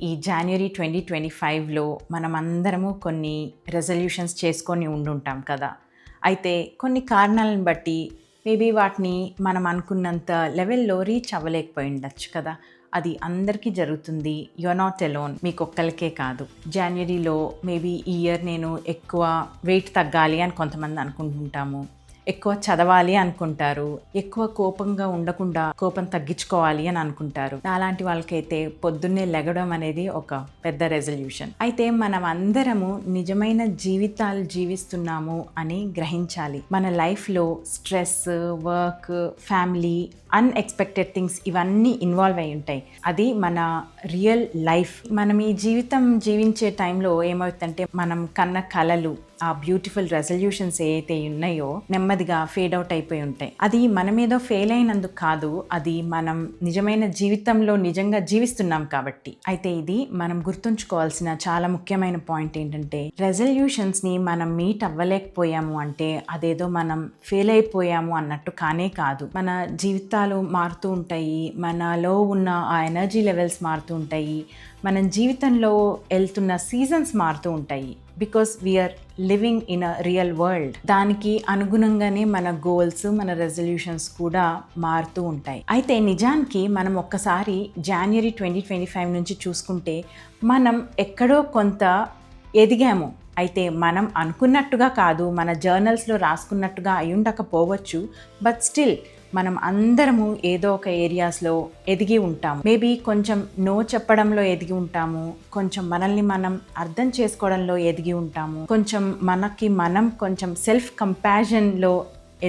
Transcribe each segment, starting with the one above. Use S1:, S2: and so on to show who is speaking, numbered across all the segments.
S1: ఈ జనవరి 2025లో మనమందరము కొన్ని రెజల్యూషన్స్ చేసుకొని ఉండుంటాం కదా. అయితే కొన్ని కారణాలను బట్టి మేబీ వాటిని మనం అనుకున్నంత లెవెల్లో రీచ్ అవ్వలేకపోయి ఉండొచ్చు కదా. అది అందరికీ జరుగుతుంది. You are not alone. మీకు ఒక్కరికే కాదు. జనవరిలో మేబీ ఈ ఇయర్ నేను ఎక్కువ వెయిట్ తగ్గాలి అని కొంతమంది అనుకుంటుంటాము. ఎక్కువ చదవాలి అనుకుంటారు. ఎక్కువ కోపంగా ఉండకుండా కోపం తగ్గించుకోవాలి అని అనుకుంటారు. అలాంటి వాళ్ళకైతే పొద్దున్నే లెగడం అనేది ఒక పెద్ద రెజల్యూషన్. అయితే మనం అందరము నిజమైన జీవితాలు జీవిస్తున్నాము అని గ్రహించాలి. మన లైఫ్లో stress, work, family, unexpected things ఇవన్నీ ఇన్వాల్వ్ అయి ఉంటాయి. అది మన రియల్ లైఫ్. మనం ఈ జీవితం జీవించే టైంలో ఏమవుతుందంటే మనం కన్న కలలు, ఆ బ్యూటిఫుల్ రెజల్యూషన్స్ ఏవైతే ఉన్నాయో నెమ్మదిగా ఫేడ్ అవుట్ అయిపోయి ఉంటాయి. అది మనమేదో ఫెయిల్ అయినందుకు కాదు, అది మనం నిజమైన జీవితంలో నిజంగా జీవిస్తున్నాం కాబట్టి. అయితే ఇది మనం గుర్తుంచుకోవాల్సిన చాలా ముఖ్యమైన పాయింట్ ఏంటంటే, రెజల్యూషన్స్ని మనం మీట్ అవ్వలేకపోయాము అంటే అదేదో మనం ఫెయిల్ అయిపోయాము అన్నట్టు కానే కాదు. మన జీవితాలు మారుతూ ఉంటాయి, మనలో ఉన్న ఆ ఎనర్జీ లెవెల్స్ మారుతూ ఉంటాయి, మన జీవితంలో వెళ్తున్న సీజన్స్ మారుతూ ఉంటాయి. Because we are living in a real world. దానికి అనుగుణంగానే మన గోల్స్, మన రెజల్యూషన్స్ కూడా మారుతూ ఉంటాయి. అయితే నిజానికి మనం ఒక్కసారి జనవరి 2025 నుంచి చూసుకుంటే మనం ఎక్కడో కొంత ఎదిగాము. అయితే మనం అనుకున్నట్టుగా కాదు, మన జర్నల్స్లో రాసుకున్నట్టుగా అయి ఉండకపోవచ్చు. బట్ స్టిల్ మనం అందరము ఏదో ఒక ఏరియాస్లో ఎదిగి ఉంటాము. మేబీ కొంచెం నో చెప్పడంలో ఎదిగి ఉంటాము, కొంచెం మనల్ని మనం అర్థం చేసుకోవడంలో ఎదిగి ఉంటాము, కొంచెం మనకి మనం కొంచెం సెల్ఫ్ కంపాషన్లో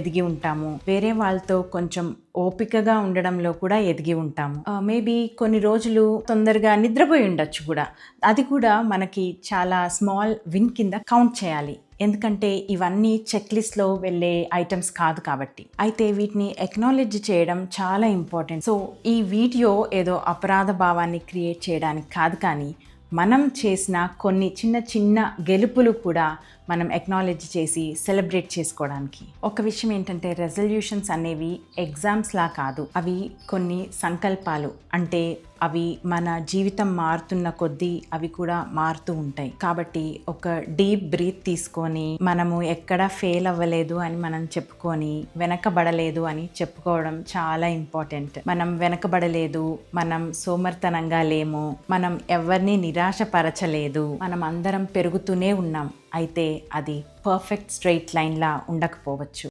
S1: ఎదిగి ఉంటాము, వేరే వాళ్ళతో కొంచెం ఓపికగా ఉండడంలో కూడా ఎదిగి ఉంటాము. మేబీ కొన్ని రోజులు తొందరగా నిద్రపోయి ఉండొచ్చు కూడా. అది కూడా మనకి చాలా స్మాల్ విన్ కింద కౌంట్ చేయాలి. ఎందుకంటే ఇవన్నీ చెక్ లిస్ట్లో వెళ్ళే ఐటమ్స్ కాదు కాబట్టి. అయితే వీటిని ఎక్నాలెడ్జ్ చేయడం చాలా ఇంపార్టెంట్. సో ఈ వీడియో ఏదో అపరాధ భావాన్ని క్రియేట్ చేయడానికి కాదు, కానీ మనం చేసిన కొన్ని చిన్న చిన్న గెలుపులు కూడా మనం ఎక్నాలెడ్జ్ చేసి సెలబ్రేట్ చేసుకోవడానికి. ఒక విషయం ఏంటంటే, రెజల్యూషన్స్ అనేవి ఎగ్జామ్స్లా కాదు, అవి కొన్ని సంకల్పాలు. అంటే అవి మన జీవితం మారుతున్న కొద్దీ అవి కూడా మారుతూ ఉంటాయి. కాబట్టి ఒక డీప్ బ్రీత్ తీసుకొని మనము ఎక్కడ ఫెయిల్ అవ్వలేదు అని మనం చెప్పుకొని, వెనకబడలేదు అని చెప్పుకోవడం చాలా ఇంపార్టెంట్. మనం వెనకబడలేదు, మనం సోమర్తనంగా లేము, మనం ఎవరిని నిరాశపరచలేదు, మనం అందరం పెరుగుతూనే ఉన్నాం. అయితే అది పర్ఫెక్ట్ స్ట్రెయిట్ లైన్లా ఉండకపోవచ్చు.